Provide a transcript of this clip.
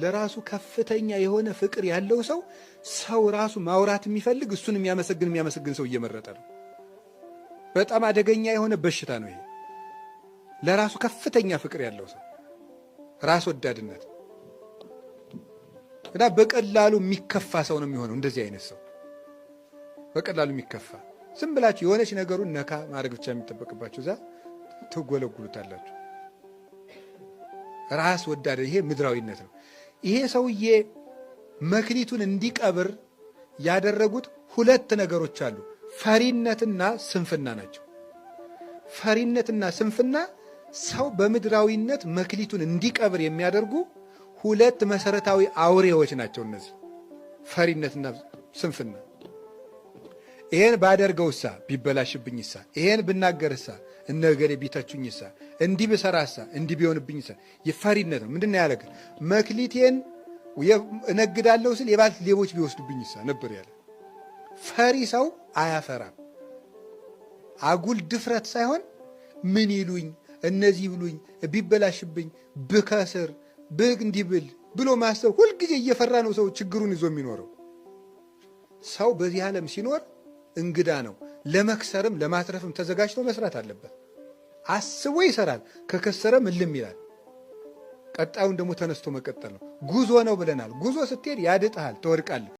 ለራሱ ከፍተኛ የሆነ ፍቅር ያለው ሰው ራሱ ማውራት የሚፈልግ እሱን የሚያመሰግን ሰው እየመረጠ ነው። በጣም አደገኛ የሆነ በሽታ ነው ይሄ። ለራሱ ከፍተኛ ፍቅር ያለው ሰው ራስ ወዳድነት እና በቀላሉ የሚከፋ ሰው ነው የሚሆነው። እንደዚህ አይነት ሰው በቀላሉ የሚከፋ ዝም ብላችሁ የሆነች ነገሩን ነካ ማድረግ ብቻ የሚጠበቅባችሁ እዛ ትጎለጉሉታላችሁ። ራስ ወዳድ፣ ይሄ ምድራዊነት ነው። ይሄ ሰውዬ መክሊቱን እንዲቀብር ያደረጉት ሁለት ነገሮች አሉ። ፈሪነትና ስንፍና ናቸው። ፈሪነትና ስንፍና ሰው በምድራዊነት መክሊቱን እንዲቀብር የሚያደርጉ ሁለት መሰረታዊ አውሬዎች ናቸው እነዚህ፣ ፈሪነትና ስንፍና። ይሄን ባደርገውሳ ቢበላሽብኝሳ፣ ይሄን ብናገርሳ እነገሌ ቢተቹኝሳ፣ እንዲህ ብሰራሳ እንዲህ ቢሆንብኝሳ። የፈሪነት ነው። ምንድን ነው ያለ? መክሊቴን እነግዳለሁ ስል የባልት ሌቦች ቢወስዱብኝሳ ነበር ያለ። ፈሪ ሰው አያፈራም። አጉል ድፍረት ሳይሆን ምን ይሉኝ፣ እነዚህ ብሉኝ፣ ቢበላሽብኝ፣ ብከስር፣ እንዲህ ብል ብሎ ማሰብ ሁልጊዜ እየፈራ ነው ሰው ችግሩን ይዞ የሚኖረው። ሰው በዚህ ዓለም ሲኖር እንግዳ ነው። ለመክሰርም ለማትረፍም ተዘጋጅቶ መስራት አለበት። አስቦ ይሰራል። ከከሰረም እልም ይላል። ቀጣዩን ደግሞ ተነስቶ መቀጠል ነው። ጉዞ ነው ብለናል። ጉዞ ስትሄድ ያድጥሃል፣ ትወድቃለህ።